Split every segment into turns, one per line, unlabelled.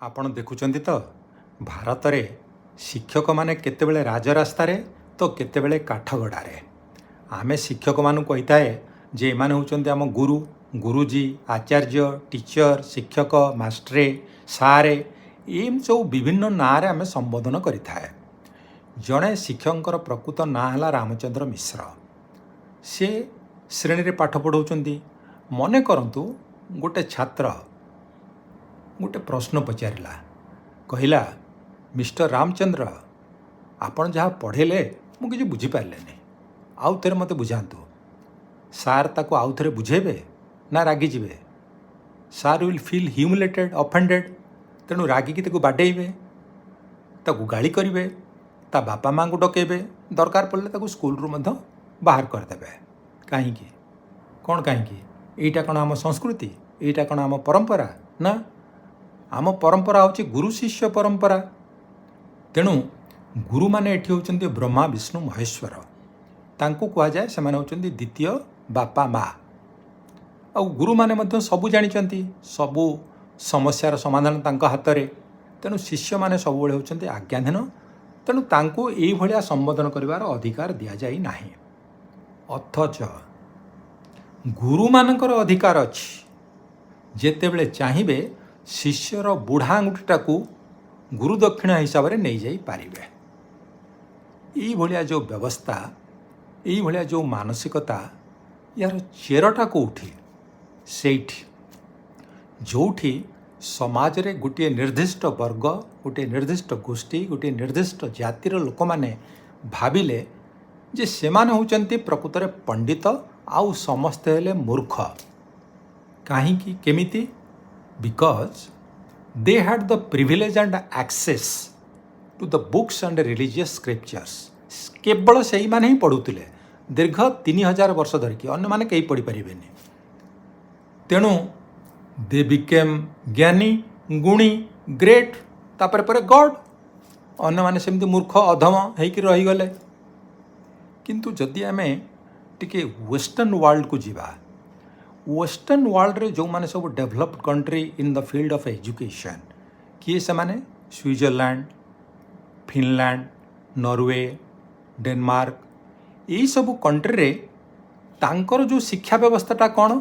ଆପଣ ଦେଖୁଛନ୍ତି ତ ଭାରତରେ ଶିକ୍ଷକମାନେ କେତେବେଳେ ରାଜରାସ୍ତାରେ ତ କେତେବେଳେ କାଠଗଡ଼ାରେ। ଆମେ ଶିକ୍ଷକମାନଙ୍କୁ କହିଥାଏ ଯେ ଏମାନେ ହେଉଛନ୍ତି ଆମ ଗୁରୁ, ଗୁରୁଜୀ, ଆଚାର୍ଯ୍ୟ, ଟିଚର, ଶିକ୍ଷକ, ମାଷ୍ଟ୍ରେ, ସାରେ, ଏମିତି ସବୁ ବିଭିନ୍ନ ନାଁରେ ଆମେ ସମ୍ବୋଧନ କରିଥାଏ। ଜଣେ ଶିକ୍ଷକଙ୍କର ପ୍ରକୃତ ନାଁ ହେଲା ରାମଚନ୍ଦ୍ର ମିଶ୍ର। ସେ ଶ୍ରେଣୀରେ ପାଠ ପଢ଼ାଉଛନ୍ତି। ମନେ କରନ୍ତୁ ଗୋଟେ ଛାତ୍ର ଗୋଟେ ପ୍ରଶ୍ନ ପଚାରିଲା, କହିଲା, ମିଷ୍ଟର ରାମଚନ୍ଦ୍ର, ଆପଣ ଯାହା ପଢ଼େଇଲେ ମୁଁ କିଛି ବୁଝିପାରିଲିନି, ଆଉ ଥରେ ମୋତେ ବୁଝାନ୍ତୁ। ସାର୍ ତାକୁ ଆଉ ଥରେ ବୁଝେଇବେ ନା ରାଗିଯିବେ? Sir will feel humiliated, offended. ତେଣୁ ରାଗିକି ତାକୁ ବାଡ଼େଇବେ, ତାକୁ ଗାଳି କରିବେ, ତା ବାପା ମାଆଙ୍କୁ ଡକେଇବେ, ଦରକାର ପଡ଼ିଲେ ତାକୁ ସ୍କୁଲରୁ ମଧ୍ୟ ବାହାର କରିଦେବେ। କାହିଁକି? କ'ଣ କାହିଁକି? ଏଇଟା କ'ଣ ଆମ ସଂସ୍କୃତି? ଏଇଟା କ'ଣ ଆମ ପରମ୍ପରା? ନା, ଆମ ପରମ୍ପରା ହେଉଛି ଗୁରୁ ଶିଷ୍ୟ ପରମ୍ପରା। ତେଣୁ ଗୁରୁମାନେ ଏଠି ହେଉଛନ୍ତି ବ୍ରହ୍ମା, ବିଷ୍ଣୁ, ମହେଶ୍ୱର। ତାଙ୍କୁ କୁହାଯାଏ ସେମାନେ ହେଉଛନ୍ତି ଦ୍ୱିତୀୟ ବାପା ମା। ଆଉ ଗୁରୁମାନେ ମଧ୍ୟ ସବୁ ଜାଣିଛନ୍ତି, ସବୁ ସମସ୍ୟାର ସମାଧାନ ତାଙ୍କ ହାତରେ। ତେଣୁ ଶିଷ୍ୟମାନେ ସବୁବେଳେ ହେଉଛନ୍ତି ଆଜ୍ଞାଧୀନ। ତେଣୁ ତାଙ୍କୁ ଏଇଭଳିଆ ସମ୍ବୋଧନ କରିବାର ଅଧିକାର ଦିଆଯାଇ ନାହିଁ। ଅଥଚ ଗୁରୁମାନଙ୍କର ଅଧିକାର ଅଛି, ଯେତେବେଳେ ଚାହିଁବେ ଶିଷ୍ୟର ବୁଢ଼ା ଆଙ୍ଗୁଠିଟାକୁ ଗୁରୁ ଦକ୍ଷିଣା ହିସାବରେ ନେଇଯାଇପାରିବେ। ଏଇଭଳିଆ ଯେଉଁ ବ୍ୟବସ୍ଥା, ଏଇଭଳିଆ ଯେଉଁ ମାନସିକତା, ଏହାର ଚେରଟା କେଉଁଠି? ସେଇଠି ଯେଉଁଠି ସମାଜରେ ଗୋଟିଏ ନିର୍ଦ୍ଦିଷ୍ଟ ବର୍ଗ, ଗୋଟିଏ ନିର୍ଦ୍ଦିଷ୍ଟ ଗୋଷ୍ଠୀ, ଗୋଟିଏ ନିର୍ଦ୍ଦିଷ୍ଟ ଜାତିର ଲୋକମାନେ ଭାବିଲେ ଯେ ସେମାନେ ହେଉଛନ୍ତି ପ୍ରକୃତରେ ପଣ୍ଡିତ ଆଉ ସମସ୍ତେ ହେଲେ ମୂର୍ଖ। କାହିଁକି? କେମିତି? Because they had the privilege and access to the books and religious scriptures. କେବଳ ସେଇମାନେ ହିଁ ପଢ଼ୁଥିଲେ ଦୀର୍ଘ 3000 ବର୍ଷ ଧରିକି, ଅନ୍ୟମାନେ କେହି ପଢ଼ିପାରିବେନି। ତେଣୁ ଦେ ବିକେମ୍ ଜ୍ଞାନୀ, ଗୁଣୀ, ଗ୍ରେଟ୍, ତାପରେ ପରେ ଗଡ଼୍। ଅନ୍ୟମାନେ ସେମିତି ମୂର୍ଖ ଅଧମ ହେଇକି ରହିଗଲେ। କିନ୍ତୁ ଯଦି ଆମେ ଟିକେ ୱେଷ୍ଟର୍ଣ୍ଣ ୱାର୍ଲଡକୁ ଯିବା, ୱେଷ୍ଟର୍ଣ୍ଣ ୱାର୍ଲଡରେ ଯେଉଁମାନେ ସବୁ developed country in the field of education, କିଏ ସେମାନେ? ସୁଇଜରଲ୍ୟାଣ୍ଡ, ଫିନଲ୍ୟାଣ୍ଡ, ନରୱେ, ଡେନମାର୍କ, ଏଇସବୁ କଣ୍ଟ୍ରିରେ ତାଙ୍କର ଯେଉଁ ଶିକ୍ଷା ବ୍ୟବସ୍ଥାଟା କ'ଣ?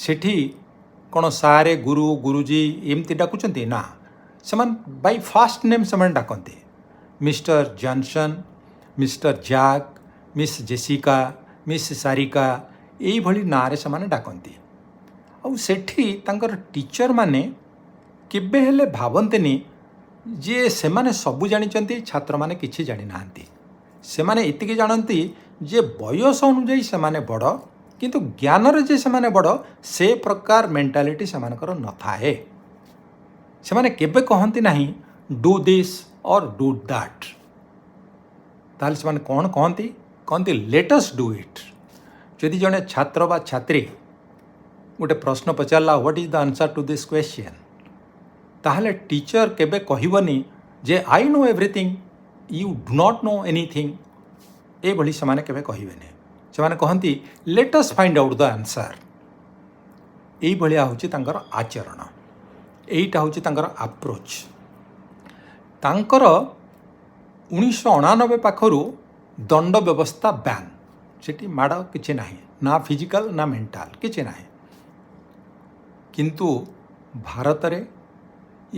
ସେଠି କ'ଣ ସାରେ, ଗୁରୁ, ଗୁରୁଜୀ ଏମିତି ଡାକୁଛନ୍ତି? ନା, ସେମାନେ ବାଇ ଫାଷ୍ଟ ନେମ୍ ସେମାନେ ଡାକନ୍ତି। Mister Johnson, mister Jack, miss Jessica, miss Sarika, ଏଇଭଳି ନାଁରେ ସେମାନେ ଡାକନ୍ତି। ଆଉ ସେଠି ତାଙ୍କର ଟିଚରମାନେ କେବେ ହେଲେ ଭାବନ୍ତିନି ଯେ ସେମାନେ ସବୁ ଜାଣିଛନ୍ତି, ଛାତ୍ରମାନେ କିଛି ଜାଣିନାହାନ୍ତି। ସେମାନେ ଏତିକି ଜାଣନ୍ତି ଯେ ବୟସ ଅନୁଯାୟୀ ସେମାନେ ବଡ଼, କିନ୍ତୁ ଜ୍ଞାନରେ ଯେ ସେମାନେ ବଡ଼ ସେ ପ୍ରକାର ମେଣ୍ଟାଲିଟି ସେମାନଙ୍କର ନଥାଏ। ସେମାନେ କେବେ କହନ୍ତି ନାହିଁ ଡୁ ଦିସ୍ ଅର୍ ଡୁ ଦ୍ୟାଟ୍। ତାହେଲେ ସେମାନେ କ'ଣ କହନ୍ତି? କହନ୍ତି ଲେଟ୍ ଅସ୍ ଡୁ ଇଟ୍। ଯଦି ଜଣେ ଛାତ୍ର ବା ଛାତ୍ରୀ ଗୋଟେ ପ୍ରଶ୍ନ ପଚାରିଲା, what is the answer to this question, ତାହେଲେ ଟିଚର କେବେ କହିବନି ଯେ I know everything, you do not know anything. ଏଭଳି ସେମାନେ କେବେ କହିବେନି। ସେମାନେ କହନ୍ତି ଲେଟ୍ ଅସ୍ ଫାଇଣ୍ଡ ଆଉଟ୍ ଦ ଆନ୍ସର୍। ଏଇଭଳିଆ ହେଉଛି ତାଙ୍କର ଆଚରଣ, ଏଇଟା ହେଉଛି ତାଙ୍କର ଆପ୍ରୋଚ୍। ତାଙ୍କର 1999 ପାଖରୁ ଦଣ୍ଡ ବ୍ୟବସ୍ଥା ବ୍ୟାନ୍। ସେଠି ମାଡ଼ କିଛି ନାହିଁ, ନା ଫିଜିକାଲ ନା ମେଣ୍ଟାଲ, କିଛି ନାହିଁ। କିନ୍ତୁ ଭାରତରେ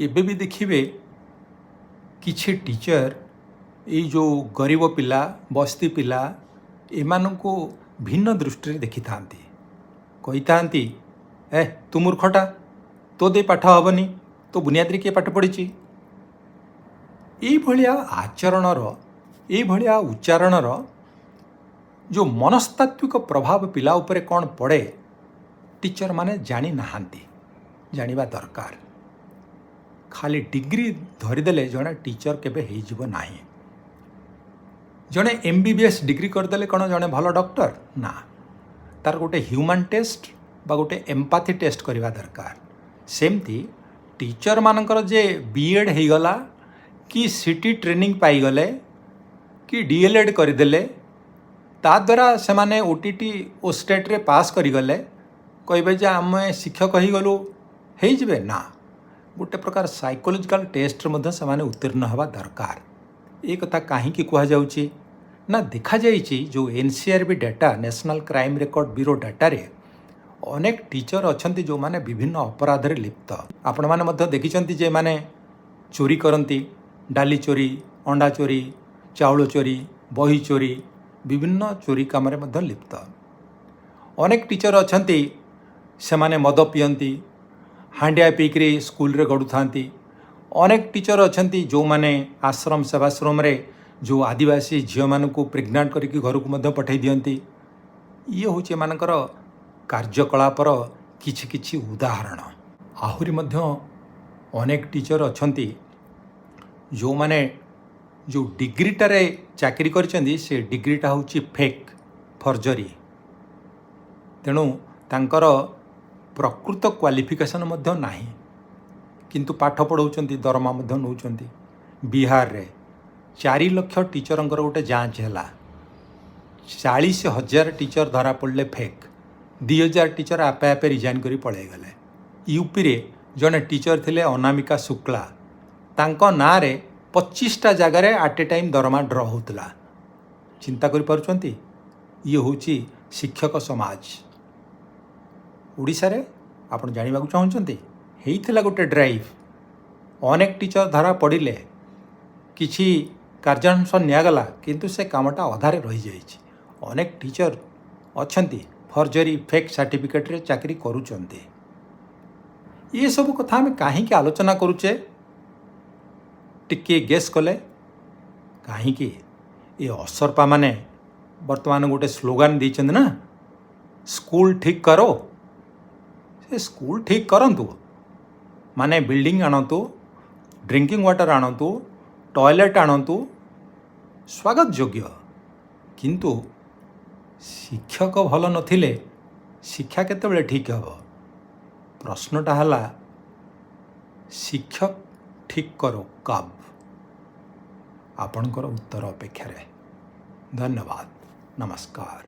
ଏବେ ବି ଦେଖିବେ କିଛି ଟିଚର ଏଇ ଯେଉଁ ଗରିବ ପିଲା, ବସ୍ତି ପିଲା, ଏମାନଙ୍କୁ ଭିନ୍ନ ଦୃଷ୍ଟିରେ ଦେଖିଥାନ୍ତି। କହିଥାନ୍ତି, ତୁ ମୂର୍ଖଟା, ତୋ ଦେଇ ପାଠ ହେବନି, ତୋ ବୁନିଆଦରେ କିଏ ପାଠ ପଢ଼ିଛି? ଏଇଭଳିଆ ଆଚରଣର, ଏଇଭଳିଆ ଉଚ୍ଚାରଣର ଯେଉଁ ମନସ୍ତାତ୍ତ୍ୱିକ ପ୍ରଭାବ ପିଲା ଉପରେ କ'ଣ ପଡ଼େ, ଟିଚରମାନେ ଜାଣିନାହାନ୍ତି, ଜାଣିବା ଦରକାର। ଖାଲି ଡିଗ୍ରୀ ଧରିଦେଲେ ଜଣେ ଟିଚର କେବେ ହେଇଯିବ ନାହିଁ। ଜଣେ MBBS ଡିଗ୍ରୀ କରିଦେଲେ କ'ଣ ଜଣେ ଭଲ ଡକ୍ଟର? ନା, ତାର ଗୋଟେ ହ୍ୟୁମାନ୍ ଟେଷ୍ଟ ବା ଗୋଟେ ଏମ୍ପାଥି ଟେଷ୍ଟ କରିବା ଦରକାର। ସେମିତି ଟିଚରମାନଙ୍କର ଯେ BEd ହେଇଗଲା, କି CT ଟ୍ରେନିଂ ପାଇଗଲେ, କି DLEd କରିଦେଲେ, ତାଦ୍ୱାରା ସେମାନେ OTT ଓ ଷ୍ଟେଟ୍ରେ ପାସ୍ କରିଗଲେ, କହିବେ ଯେ ଆମେ ଶିକ୍ଷକ ହେଇଗଲୁ, ହେଇଯିବେ? ନା, गोटे प्रकार साइकोलोजिकल टेस्ट से उत्तीर्ण हवा दरकार। ये कथा कहीं कहुच्छी ना देखा जाइए जो NCRB data national crime record bureau data रे अनेक टीचर अच्छा जो माने विभिन्न अपराध रे लिप्त। आपण मैंने देखी जे माने चोरी करती, डाली चोरी, अंडा चोरी, चाउल चोरी, बही चोरी, विभिन्न चोरी काम लिप्त। अनेक टीचर अच्छा से माने मद पियंती, हांडिया पीकरी स्कूल रे गड़ू था। अनेक टीचर अच्छा जो माने आश्रम सेवाश्रम रे जो आदिवासी झील मानू प्रेग्नांट करके घर को पठे दियंती। ये हूँ एमानकर कार्यकलापर किछि किछि उदाहरण। आहुरी मध्य अनेक टीचर अच्छा जो माने जो डिग्रीटारे चाकरी करिसेंती से डिग्रीटा हूँ फेक फर्जरी। तेणु तांकर प्रकृत क्वालिफिकेशन मध्य नाही किंतु पाठ पढ़ाउछंती, दरमा मध्य नौछंती। बिहार रे 4 लाख टीचरंकर गोटे जांच है, 40,000 टीचर धरा पड़े फेक, 2,000 टीचर आपे आपे रिजाइन करी पड़े गले। यूपी रे जड़े टीचर थिले अनामिका शुक्ला, तांको ना रे 25टा जगार एट ए टाइम दरमा ड्र होता। चिंता करि पारुछंती? ये होची शिक्षक समाज। ओडिशा रे आपण जानिबाकु चाहुछंती हेइथिला गोटे ड्राइव, अनेक टीचर धरा पड़िले, किछि कार्यानुष्ठान नियागला किंतु से कामटा अधारे रही जाइछि। अनेक टीचर अछंती फर्जरी फेक सर्टिफिकेट रे चाकरी करूचंती। ये सब कथा आम कहीं आलोचना करुचे टिके गेस कले कहीं ये असरपा माने वर्तमान गोटे स्लोगान देइछन ना, स्कूल ठीक करो। से स्कूल ठीक करंतु माने बिल्डिंग आणतु, ड्रिंकिंग वाटर आणतु, टॉयलेट आणतु, स्वागत योग्य। किंतु शिक्षक भल नथिले शिक्षा केतेबेले ठीक हबो? प्रश्नटा हला शिक्षक ठीक करो कब? आपणकर उत्तर अपेक्षा। धन्यवाद, नमस्कार।